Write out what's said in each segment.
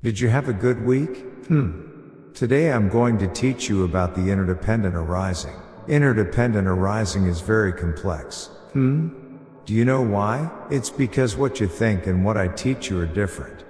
Did you have a good week? Today I'm going to teach you about the interdependent arising. Interdependent arising is very complex. Do you know why? It's because what you think and what I teach you are different.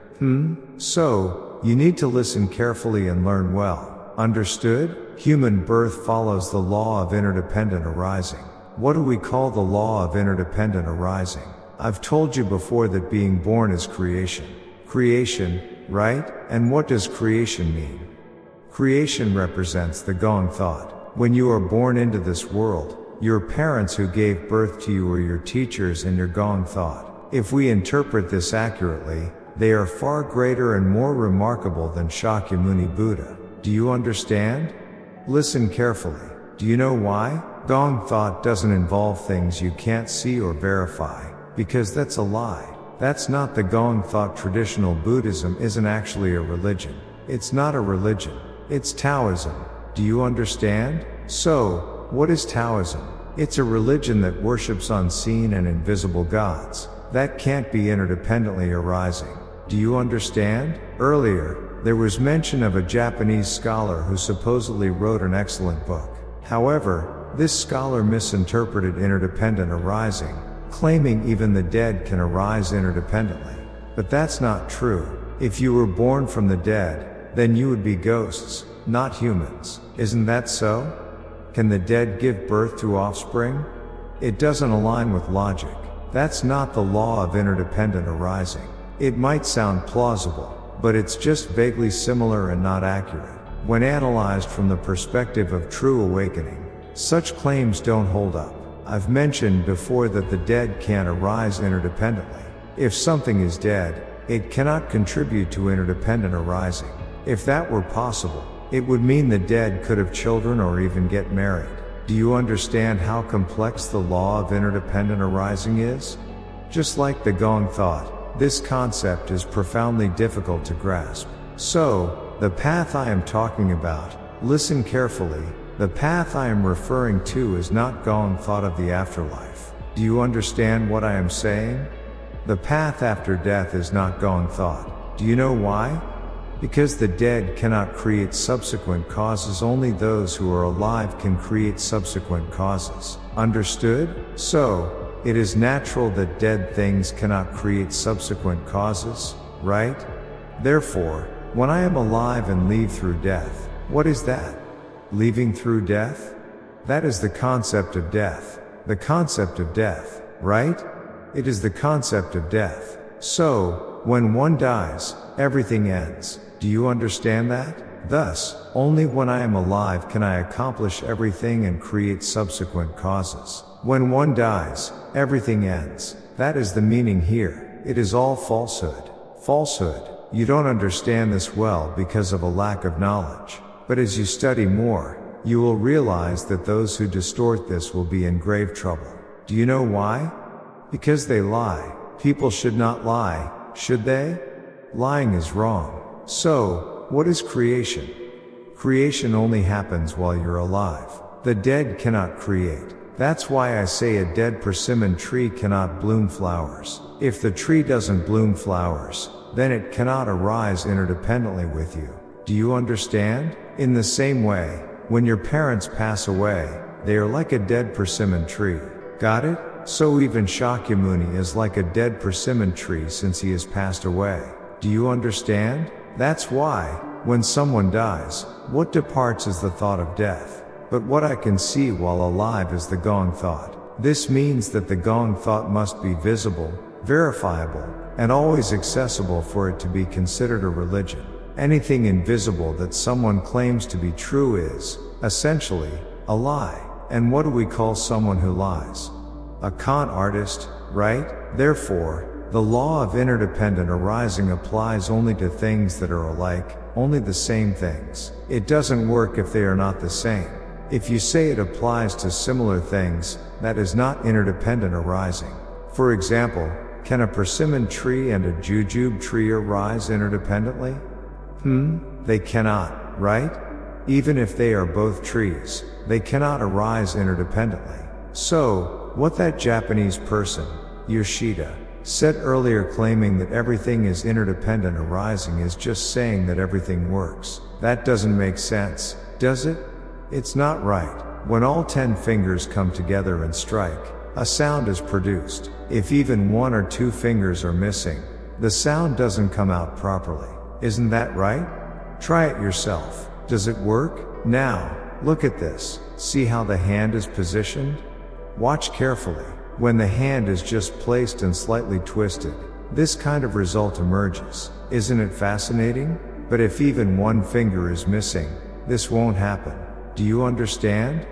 So, you need to listen carefully and learn well. Understood? Human birth follows the law of interdependent arising. What do we call the law of interdependent arising? I've told you before that being born is creation. Creation, right? And what does creation mean? Creation represents the Gong thought. When you are born into this world, your parents who gave birth to you are your teachers and your Gong thought. If we interpret this accurately, they are far greater and more remarkable than Shakyamuni Buddha. Do you understand? Listen carefully. Do you know why? Gong thought doesn't involve things you can't see or verify, because that's a lie. That's not the Gong thought. Traditional Buddhism isn't actually a religion. It's not a religion. It's Taoism. Do you understand? So, what is Taoism? It's a religion that worships unseen and invisible gods. That can't be interdependently arising. Do you understand? Earlier, there was mention of a Japanese scholar who supposedly wrote an excellent book. However, this scholar misinterpreted interdependent arising, claiming even the dead can arise interdependently. But that's not true. If you were born from the dead, then you would be ghosts, not humans. Isn't that so? Can the dead give birth to offspring? It doesn't align with logic. That's not the law of interdependent arising. It might sound plausible, but it's just vaguely similar and not accurate. When analyzed from the perspective of true awakening, such claims don't hold up. I've mentioned before that the dead can't arise interdependently. If something is dead, it cannot contribute to interdependent arising. If that were possible, it would mean the dead could have children or even get married. Do you understand how complex the law of interdependent arising is? Just like the Gong thought, this concept is profoundly difficult to grasp. So, the path I am talking about, listen carefully, the path I am referring to is not Gong thought of the afterlife. Do you understand what I am saying? The path after death is not Gong thought. Do you know why? Because the dead cannot create subsequent causes. Only those who are alive can create subsequent causes. Understood? So, it is natural that dead things cannot create subsequent causes, right? Therefore, when I am alive and leave through death, what is that? Leaving through death? That is the concept of death. The concept of death, right? It is the concept of death. So, when one dies, everything ends. Do you understand that? Thus, only when I am alive can I accomplish everything and create subsequent causes. When one dies, everything ends. That is the meaning here. It is all falsehood. Falsehood. You don't understand this well because of a lack of knowledge. But as you study more, you will realize that those who distort this will be in grave trouble. Do you know why? Because they lie. People should not lie, should they? Lying is wrong. So, what is creation? Creation only happens while you're alive. The dead cannot create. That's why I say a dead persimmon tree cannot bloom flowers. If the tree doesn't bloom flowers, then it cannot arise interdependently with you. Do you understand? In the same way, when your parents pass away, they are like a dead persimmon tree. Got it? So even Shakyamuni is like a dead persimmon tree since he has passed away. Do you understand? That's why, when someone dies, what departs is the thought of death. But what I can see while alive is the Gong thought. This means that the Gong thought must be visible, verifiable, and always accessible for it to be considered a religion. Anything invisible that someone claims to be true is, essentially, a lie. And what do we call someone who lies? A con artist, right? Therefore, the law of interdependent arising applies only to things that are alike, only the same things. It doesn't work if they are not the same. If you say it applies to similar things, that is not interdependent arising. For example, can a persimmon tree and a jujube tree arise interdependently? They cannot, right? Even if they are both trees, they cannot arise interdependently. So, what that Japanese person, Yoshida, said earlier, claiming that everything is interdependent arising is just saying that everything works. That doesn't make sense, does it? It's not right. When all 10 fingers come together and strike, a sound is produced. If even 1 or 2 fingers are missing, the sound doesn't come out properly. Isn't that right? Try it yourself. Does it work? Now, look at this. See how the hand is positioned? Watch carefully. When the hand is just placed and slightly twisted, this kind of result emerges. Isn't it fascinating? But if even 1 finger is missing, this won't happen. Do you understand?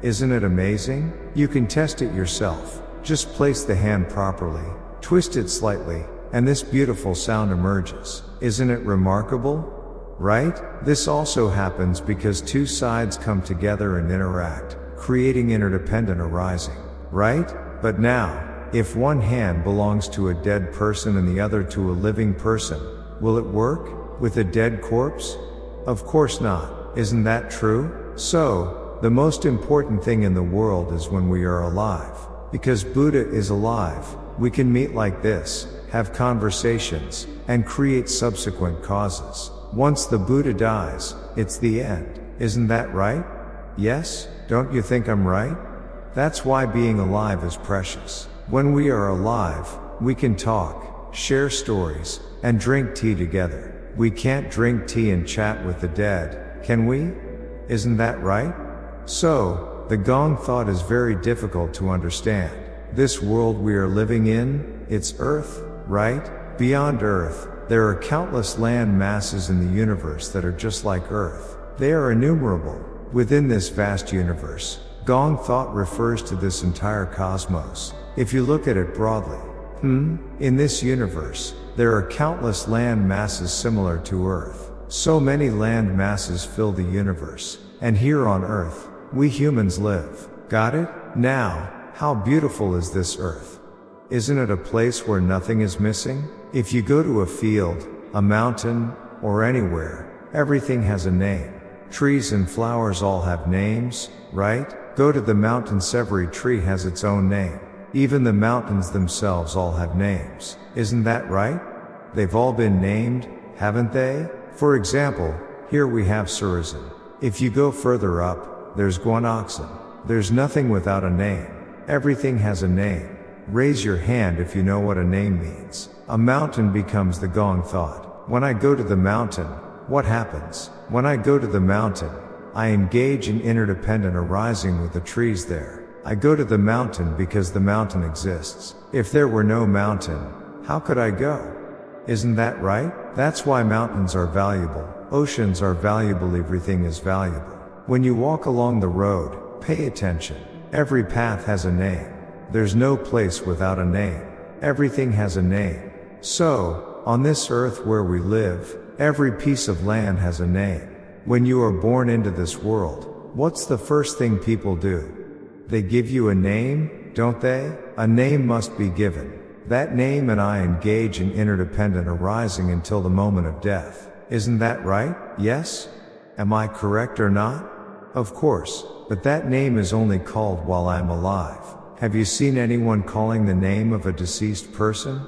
Isn't it amazing? You can test it yourself. Just place the hand properly, twist it slightly, and this beautiful sound emerges. Isn't it remarkable? Right? This also happens because 2 sides come together and interact, creating interdependent arising. Right? But now, if one hand belongs to a dead person and the other to a living person, will it work with a dead corpse? Of course not. Isn't that true? So, the most important thing in the world is when we are alive. Because Buddha is alive, we can meet like this, have conversations, and create subsequent causes. Once the Buddha dies, it's the end. Isn't that right? Yes? Don't you think I'm right? That's why being alive is precious. When we are alive, we can talk, share stories, and drink tea together. We can't drink tea and chat with the dead, can we? Isn't that right? So, the Gong thought is very difficult to understand. This world we are living in, it's Earth, right? Beyond Earth, there are countless land masses in the universe that are just like Earth. They are innumerable. Within this vast universe, Gong thought refers to this entire cosmos. If you look at it broadly, in this universe, there are countless land masses similar to Earth. So many land masses fill the universe, and here on Earth, we humans live. Got it? Now, how beautiful is this Earth? Isn't it a place where nothing is missing? If you go to a field, a mountain, or anywhere, everything has a name. Trees and flowers all have names, right? Go to the mountains, every tree has its own name. Even the mountains themselves all have names. Isn't that right? They've all been named, haven't they? For example, here we have Surazin. If you go further up, there's Guanxin. There's nothing without a name. Everything has a name. Raise your hand if you know what a name means. A mountain becomes the Gong thought. When I go to the mountain, what happens? When I go to the mountain, I engage in interdependent arising with the trees there. I go to the mountain because the mountain exists. If there were no mountain, how could I go? Isn't that right? That's why mountains are valuable, oceans are valuable, everything is valuable. When you walk along the road, pay attention. Every path has a name. There's no place without a name. Everything has a name. So, on this earth where we live, every piece of land has a name. When you are born into this world, what's the first thing people do? They give you a name, don't they? A name must be given. That name and I engage in interdependent arising until the moment of death. Isn't that right? Yes? Am I correct or not? Of course, but that name is only called while I am alive. Have you seen anyone calling the name of a deceased person?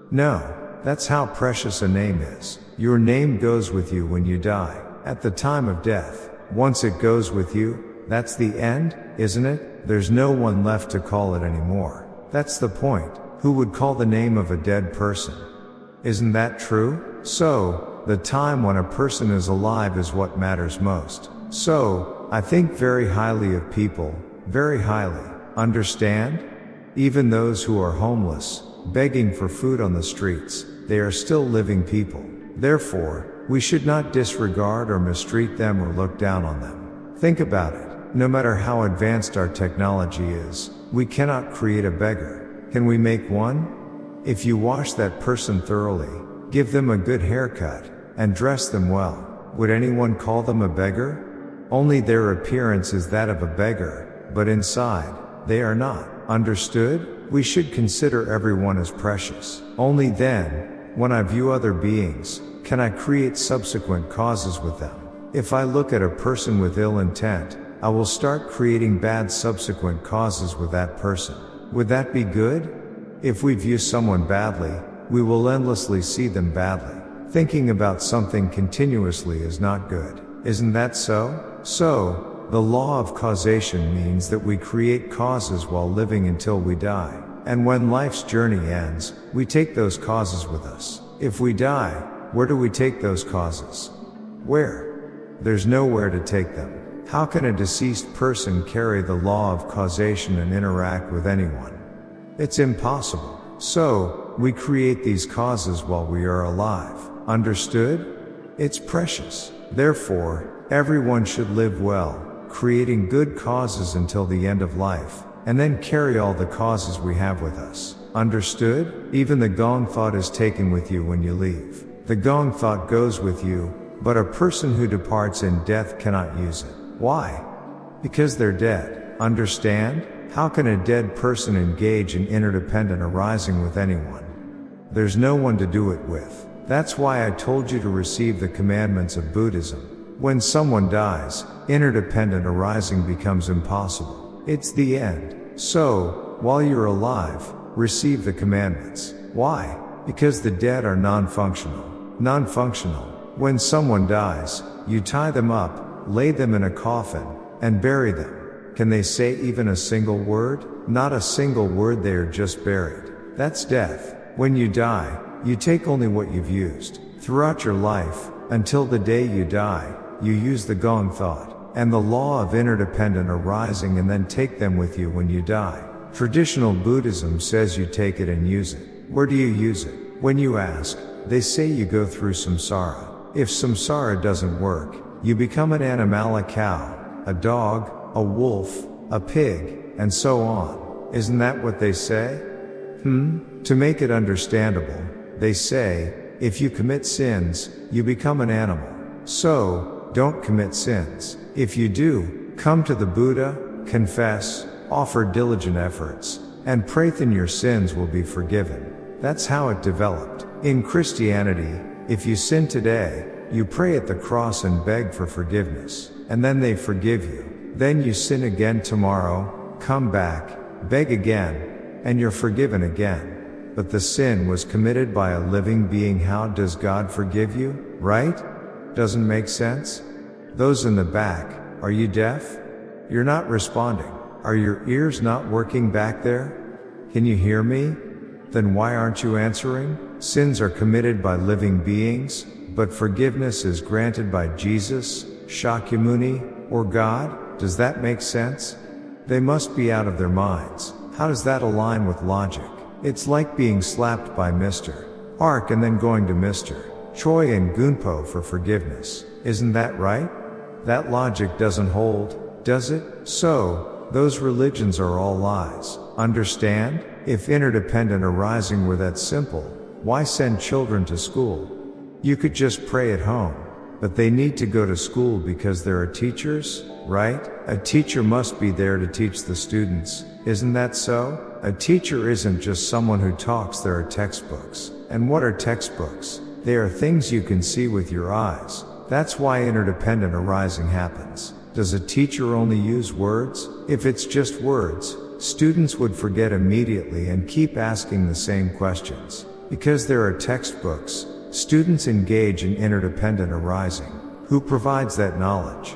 No, that's how precious a name is. Your name goes with you when you die, at the time of death. Once it goes with you, that's the end, isn't it? There's no one left to call it anymore. That's the point. Who would call the name of a dead person? Isn't that true? So, the time when a person is alive is what matters most. So, I think very highly of people, very highly. Understand? Even those who are homeless, begging for food on the streets, they are still living people. Therefore, we should not disregard or mistreat them or look down on them. Think about it. No matter how advanced our technology is, we cannot create a beggar. Can we make one? If you wash that person thoroughly, give them a good haircut, and dress them well, would anyone call them a beggar? Only their appearance is that of a beggar, but inside, they are not. Understood? We should consider everyone as precious. Only then, when I view other beings, can I create subsequent causes with them. If I look at a person with ill intent, I will start creating bad subsequent causes with that person. Would that be good? If we view someone badly, we will endlessly see them badly. Thinking about something continuously is not good. Isn't that so? So, the law of causation means that we create causes while living until we die. And when life's journey ends, we take those causes with us. If we die, where do we take those causes? Where? There's nowhere to take them. How can a deceased person carry the law of causation and interact with anyone? It's impossible. So, we create these causes while we are alive. Understood? It's precious. Therefore, everyone should live well, creating good causes until the end of life, and then carry all the causes we have with us. Understood? Even the Gong thought is taken with you when you leave. The Gong thought goes with you, but a person who departs in death cannot use it. Why? Because they're dead. Understand? How can a dead person engage in interdependent arising with anyone? There's no one to do it with. That's why I told you to receive the commandments of Buddhism. When someone dies, interdependent arising becomes impossible. It's the end. So, while you're alive, receive the commandments. Why? Because the dead are non-functional. Non-functional. When someone dies, you tie them up, lay them in a coffin, and bury them. Can they say even a single word? Not a single word, they are just buried. That's death. When you die, you take only what you've used. Throughout your life, until the day you die, you use the Gong thought, and the law of interdependent arising and then take them with you when you die. Traditional Buddhism says you take it and use it. Where do you use it? When you ask, they say you go through samsara. If samsara doesn't work, you become an animal, a cow, a dog, a wolf, a pig, and so on. Isn't that what they say? To make it understandable, they say, if you commit sins, you become an animal. So, don't commit sins. If you do, come to the Buddha, confess, offer diligent efforts, and pray then your sins will be forgiven. That's how it developed. In Christianity, if you sin today, you pray at the cross and beg for forgiveness, and then they forgive you. Then you sin again tomorrow, come back, beg again, and you're forgiven again. But the sin was committed by a living being. How does God forgive you? Right? Doesn't make sense? Those in the back, are you deaf? You're not responding. Are your ears not working back there? Can you hear me? Then why aren't you answering? Sins are committed by living beings, but forgiveness is granted by Jesus, Shakyamuni, or God? Does that make sense? They must be out of their minds. How does that align with logic? It's like being slapped by Mr. Ark and then going to Mr. Choi and Gunpo for forgiveness. Isn't that right? That logic doesn't hold, does it? So, those religions are all lies. Understand? If interdependent arising were that simple, why send children to school? You could just pray at home. But they need to go to school because there are teachers, right? A teacher must be there to teach the students. Isn't that so? A teacher isn't just someone who talks, there are textbooks. And what are textbooks? They are things you can see with your eyes. That's why interdependent arising happens. Does a teacher only use words? If it's just words, students would forget immediately and keep asking the same questions. Because there are textbooks, students engage in interdependent arising. Who provides that knowledge?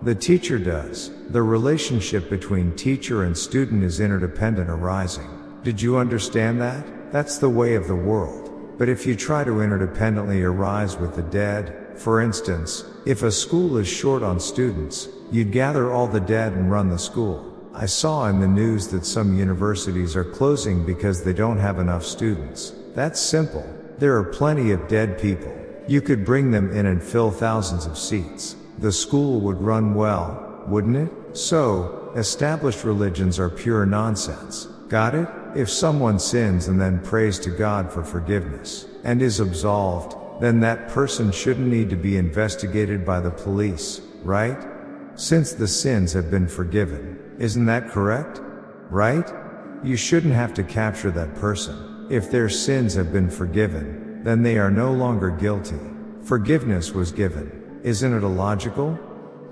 The teacher does. The relationship between teacher and student is interdependent arising. Did you understand that? That's the way of the world. But if you try to interdependently arise with the dead, for instance, if a school is short on students, you'd gather all the dead and run the school. I saw in the news that some universities are closing because they don't have enough students. That's simple. There are plenty of dead people. You could bring them in and fill thousands of seats. The school would run well, wouldn't it? So, established religions are pure nonsense. Got it? If someone sins and then prays to God for forgiveness, and is absolved, then that person shouldn't need to be investigated by the police, right? Since the sins have been forgiven. Isn't that correct? Right? You shouldn't have to capture that person. If their sins have been forgiven, then they are no longer guilty. Forgiveness was given. Isn't it illogical?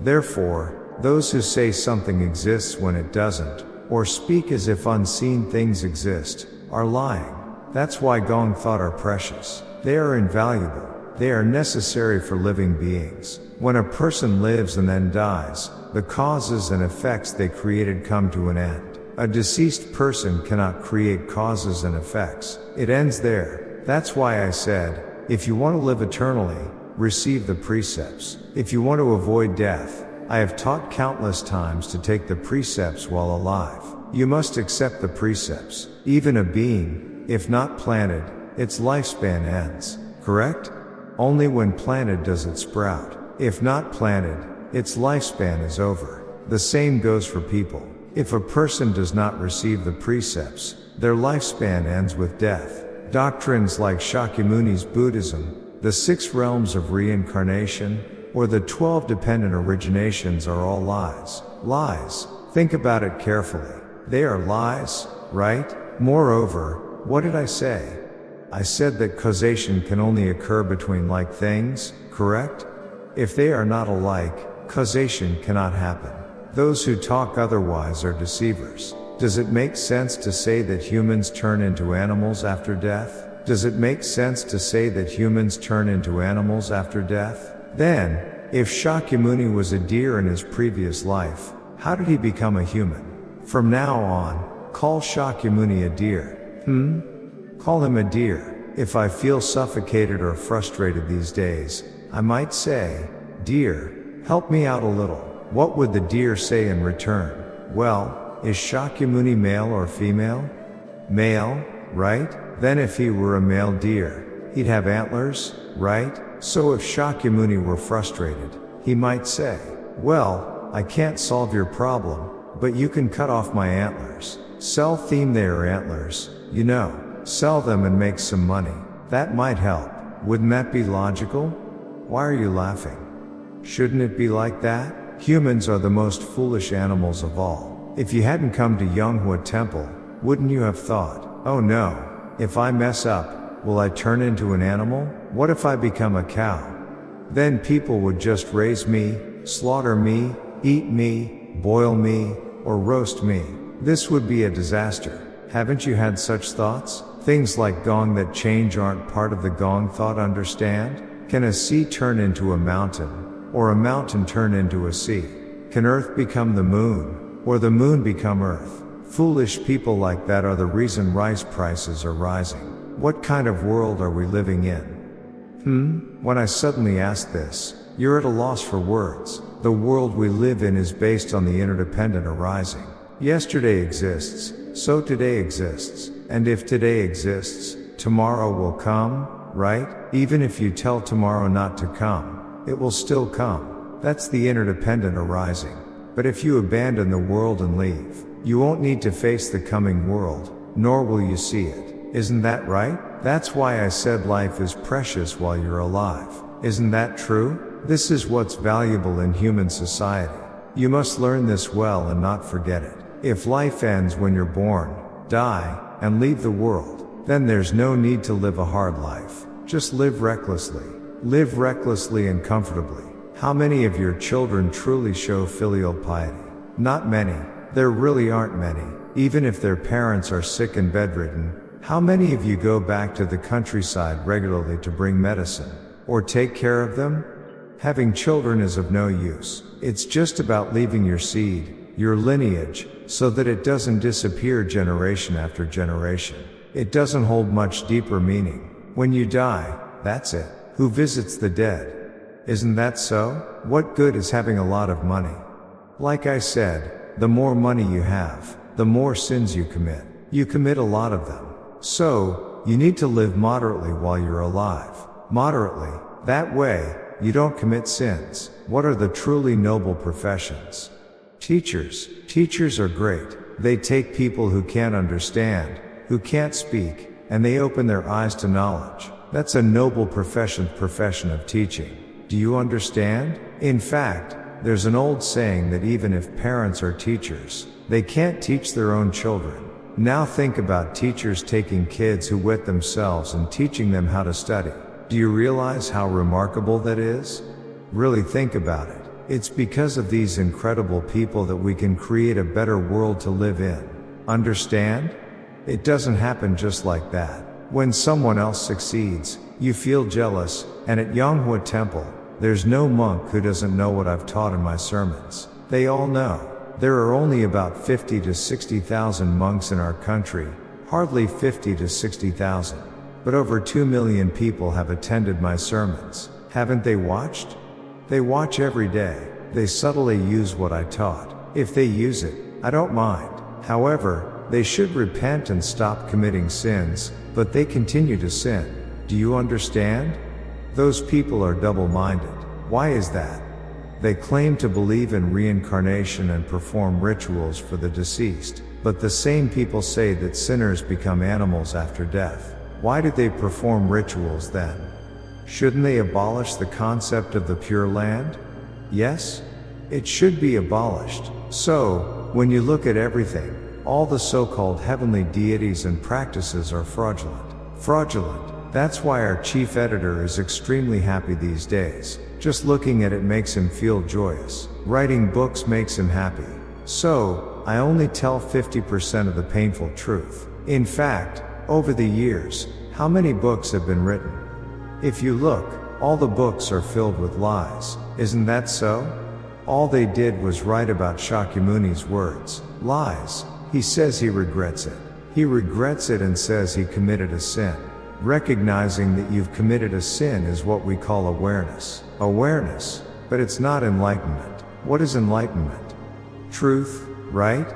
Therefore, those who say something exists when it doesn't, or speak as if unseen things exist, are lying. That's why Gong thought are precious. They are invaluable. They are necessary for living beings. When a person lives and then dies, the causes and effects they created come to an end. A deceased person cannot create causes and effects. It ends there. That's why I said, if you want to live eternally, receive the precepts. If you want to avoid death, I have taught countless times to take the precepts while alive. You must accept the precepts. Even a being, if not planted, its lifespan ends. Correct? Only when planted does it sprout. If not planted, its lifespan is over. The same goes for people. If a person does not receive the precepts, their lifespan ends with death. Doctrines like Shakyamuni's Buddhism, the 6 realms of reincarnation, or the 12 dependent originations are all lies. Lies. Think about it carefully. They are lies, right? Moreover, what did I say? I said that causation can only occur between like things, correct? If they are not alike, causation cannot happen. Those who talk otherwise are deceivers. Does it make sense to say that humans turn into animals after death? Does it make sense to say that humans turn into animals after death? Then, if Shakyamuni was a deer in his previous life, how did he become a human? From now on, call Shakyamuni a deer. Call him a deer. If I feel suffocated or frustrated these days, I might say, "Dear, help me out a little." What would the deer say in return? Well, is Shakyamuni male or female? Male, right? Then if he were a male deer, he'd have antlers, right? So if Shakyamuni were frustrated, he might say, "Well, I can't solve your problem, but you can cut off my antlers. Sell them their antlers, sell them and make some money. That might help." Wouldn't that be logical? Why are you laughing? Shouldn't it be like that? Humans are the most foolish animals of all. If you hadn't come to Yonghwa Temple, wouldn't you have thought, "Oh no, if I mess up, will I turn into an animal? What if I become a cow? Then people would just raise me, slaughter me, eat me, boil me, or roast me. This would be a disaster." Haven't you had such thoughts? Things like Gong that change aren't part of the Gong thought, understand? Can a sea turn into a mountain? Or a mountain turn into a sea? Can Earth become the moon? Or the moon become Earth? Foolish people like that are the reason rice prices are rising. What kind of world are we living in? When I suddenly ask this, you're at a loss for words. The world we live in is based on the interdependent arising. Yesterday exists, so today exists. And if today exists, tomorrow will come, right? Even if you tell tomorrow not to come, it will still come. That's the interdependent arising. But if you abandon the world and leave, you won't need to face the coming world, nor will you see it. Isn't that right? That's why I said life is precious while you're alive. Isn't that true? This is what's valuable in human society. You must learn this well and not forget it. If life ends when you're born, die, and leave the world, then there's no need to live a hard life. Just live recklessly. Live recklessly and comfortably. How many of your children truly show filial piety? Not many. There really aren't many. Even if their parents are sick and bedridden, how many of you go back to the countryside regularly to bring medicine, or take care of them? Having children is of no use. It's just about leaving your seed, your lineage, so that it doesn't disappear generation after generation. It doesn't hold much deeper meaning. When you die, that's it. Who visits the dead? Isn't that so? What good is having a lot of money? Like I said, the more money you have, the more sins you commit. You commit a lot of them. So, you need to live moderately while you're alive. Moderately. That way, you don't commit sins. What are the truly noble professions? Teachers. Teachers are great. They take people who can't understand, who can't speak, and they open their eyes to knowledge. That's a noble profession of teaching. Do you understand? In fact, there's an old saying that even if parents are teachers, they can't teach their own children. Now think about teachers taking kids who wet themselves and teaching them how to study. Do you realize how remarkable that is? Really think about it. It's because of these incredible people that we can create a better world to live in. Understand? It doesn't happen just like that. When someone else succeeds, you feel jealous, and at Yonghwa Temple, there's no monk who doesn't know what I've taught in my sermons. They all know. There are only about 50 to 60,000 monks in our country, hardly 50 to 60,000. But over 2 million people have attended my sermons. Haven't they watched? They watch every day. They subtly use what I taught. If they use it, I don't mind. However, they should repent and stop committing sins, but they continue to sin. Do you understand? Those people are double-minded. Why is that? They claim to believe in reincarnation and perform rituals for the deceased, but the same people say that sinners become animals after death. Why do they perform rituals then? Shouldn't they abolish the concept of the Pure Land? Yes? It should be abolished. So, when you look at everything, all the so-called heavenly deities and practices are fraudulent. Fraudulent. That's why our chief editor is extremely happy these days. Just looking at it makes him feel joyous. Writing books makes him happy. So, I only tell 50% of the painful truth. In fact, over the years, how many books have been written? If you look, all the books are filled with lies. Isn't that so? All they did was write about Shakyamuni's words. Lies. He says he regrets it. He regrets it and says he committed a sin. Recognizing that you've committed a sin is what we call awareness. Awareness. But it's not enlightenment. What is enlightenment? Truth, right?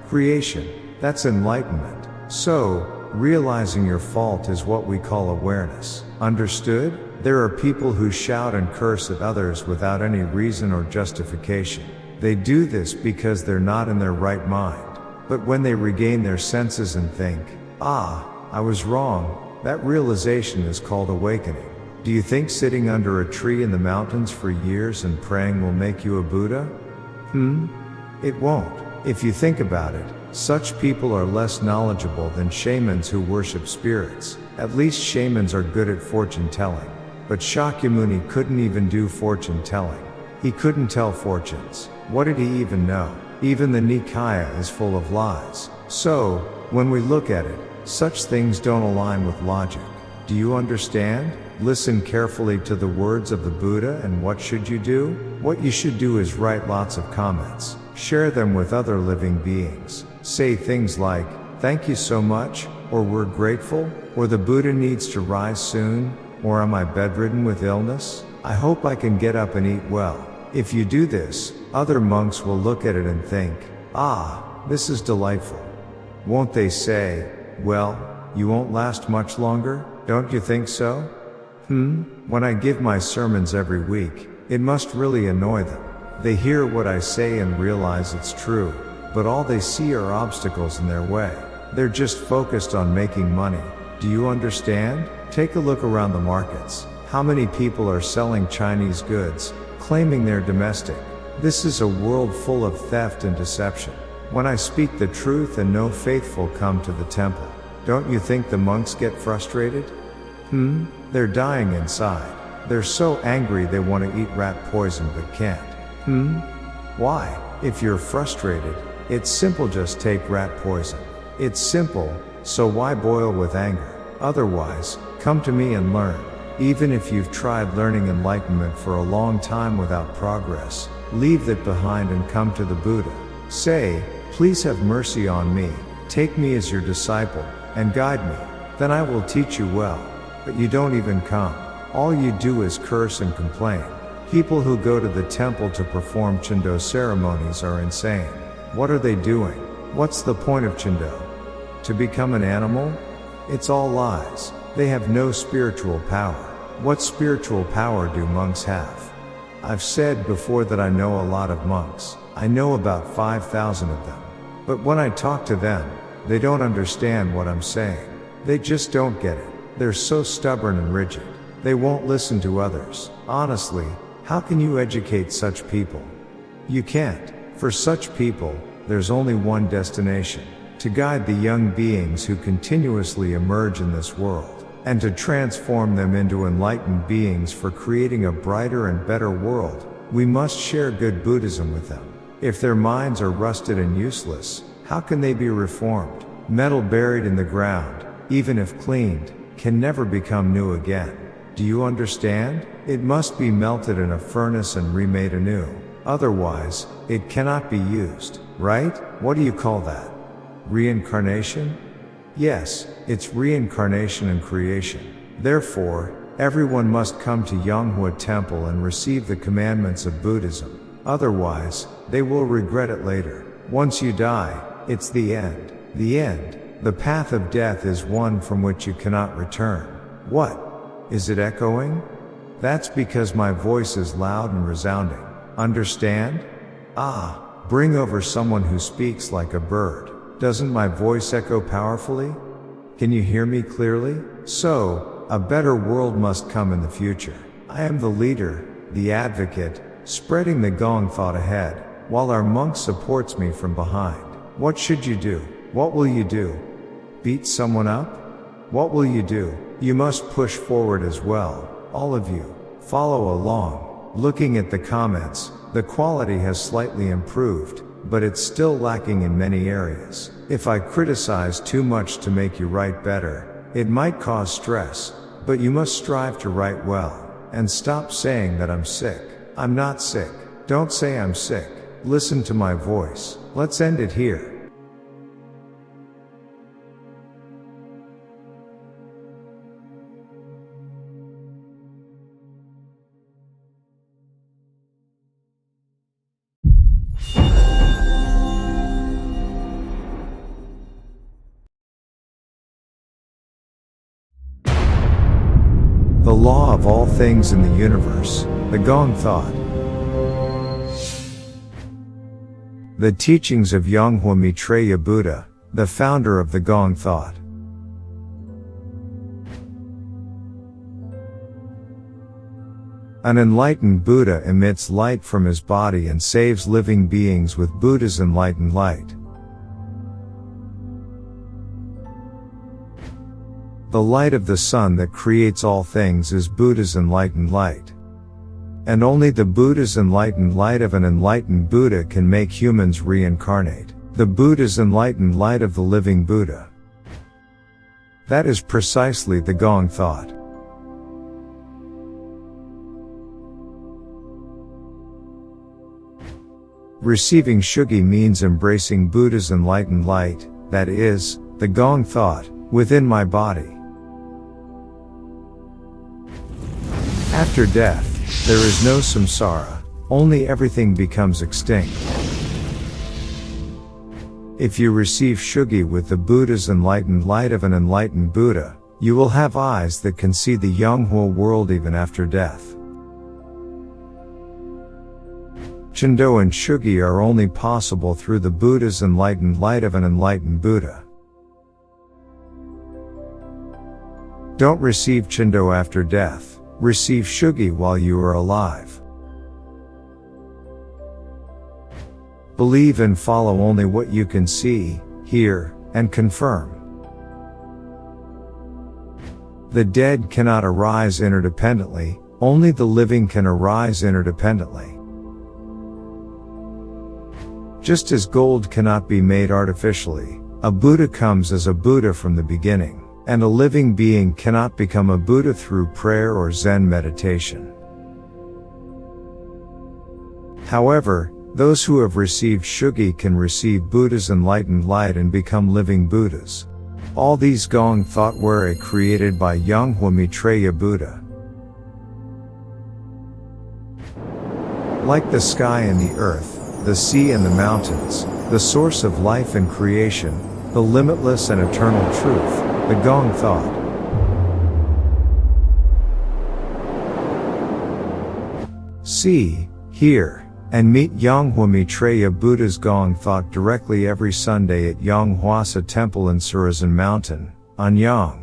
Creation. That's enlightenment. So, realizing your fault is what we call awareness. Understood? There are people who shout and curse at others without any reason or justification. They do this because they're not in their right mind. But when they regain their senses and think, I was wrong, that realization is called awakening. Do you think sitting under a tree in the mountains for years and praying will make you a Buddha? It won't. If you think about it, such people are less knowledgeable than shamans who worship spirits. At least shamans are good at fortune telling. But Shakyamuni couldn't even do fortune telling. He couldn't tell fortunes. What did he even know? Even the Nikaya is full of lies. So, when we look at it, such things don't align with logic. Do you understand? Listen carefully to the words of the Buddha, and what should you do? What you should do is write lots of comments. Share them with other living beings. Say things like, "Thank you so much," or "We're grateful," or "The Buddha needs to rise soon," or "Am I bedridden with illness? I hope I can get up and eat well." If you do this, other monks will look at it and think, this is delightful. Won't they say, "Well, you won't last much longer, don't you think so?" When I give my sermons every week, it must really annoy them. They hear what I say and realize it's true, but all they see are obstacles in their way. They're just focused on making money. Do you understand? Take a look around the markets. How many people are selling Chinese goods, claiming they're domestic? This is a world full of theft and deception. When I speak the truth and no faithful come to the temple, don't you think the monks get frustrated? They're dying inside. They're so angry they want to eat rat poison but can't. Why? If you're frustrated, it's simple, just take rat poison. It's simple, so why boil with anger? Otherwise, come to me and learn. Even if you've tried learning enlightenment for a long time without progress, leave that behind and come to the Buddha. Say, "Please have mercy on me, take me as your disciple, and guide me. Then I will teach you well." But you don't even come. All you do is curse and complain. People who go to the temple to perform Chindo ceremonies are insane. What are they doing? What's the point of Chindo? To become an animal? It's all lies. They have no spiritual power. What spiritual power do monks have? I've said before that I know a lot of monks. I know about 5,000 of them. But when I talk to them, they don't understand what I'm saying. They just don't get it. They're so stubborn and rigid. They won't listen to others. Honestly, how can you educate such people? You can't. For such people, there's only one destination: to guide the young beings who continuously emerge in this world, and to transform them into enlightened beings for creating a brighter and better world. We must share good Buddhism with them. If their minds are rusted and useless, how can they be reformed? Metal buried in the ground, even if cleaned, can never become new again. Do you understand? It must be melted in a furnace and remade anew. Otherwise, it cannot be used, right? What do you call that? Reincarnation? Yes, it's reincarnation and creation. Therefore, everyone must come to Yonghwa Temple and receive the commandments of Buddhism. Otherwise, they will regret it later. Once you die, it's the end. The end. The path of death is one from which you cannot return. What? Is it echoing? That's because my voice is loud and resounding. Understand? Ah, bring over someone who speaks like a bird. Doesn't my voice echo powerfully? Can you hear me clearly? So, a better world must come in the future. I am the leader, the advocate, spreading the Gong thought ahead, while our monk supports me from behind. What should you do? What will you do? Beat someone up? What will you do? You must push forward as well, all of you. Follow along. Looking at the comments, the quality has slightly improved, but it's still lacking in many areas. If I criticize too much to make you write better, it might cause stress, but you must strive to write well, and stop saying that I'm sick. I'm not sick. Don't say I'm sick. Listen to my voice. Let's end it here. The law of all things in the universe, the Gong thought. The teachings of Yonghwa Maitreya Buddha, the founder of the Gong thought. An enlightened Buddha emits light from his body and saves living beings with Buddha's enlightened light. The light of the sun that creates all things is Buddha's enlightened light. And only the Buddha's enlightened light of an enlightened Buddha can make humans reincarnate. The Buddha's enlightened light of the living Buddha. That is precisely the Gong thought. Receiving Shugi means embracing Buddha's enlightened light, that is, the Gong thought, within my body. After death, there is no samsara, only everything becomes extinct. If you receive Shugi with the Buddha's enlightened light of an enlightened Buddha, you will have eyes that can see the Yonghwa world even after death. Chendo and Shugi are only possible through the Buddha's enlightened light of an enlightened Buddha. Don't receive Chendo after death. Receive Shugi while you are alive. Believe and follow only what you can see, hear, and confirm. The dead cannot arise interdependently, only the living can arise interdependently. Just as gold cannot be made artificially, a Buddha comes as a Buddha from the beginning. And a living being cannot become a Buddha through prayer or Zen meditation. However, those who have received Shugi can receive Buddha's enlightened light and become living Buddhas. All these Gong thought were created by Yonghwa Maitreya Buddha. Like the sky and the earth, the sea and the mountains, the source of life and creation, the limitless and eternal truth, the Gong thought. See, hear, and meet Yonghwa Maitreya Buddha's Gong thought directly every Sunday at Yonghwa Temple in Surazan Mountain, Anyang.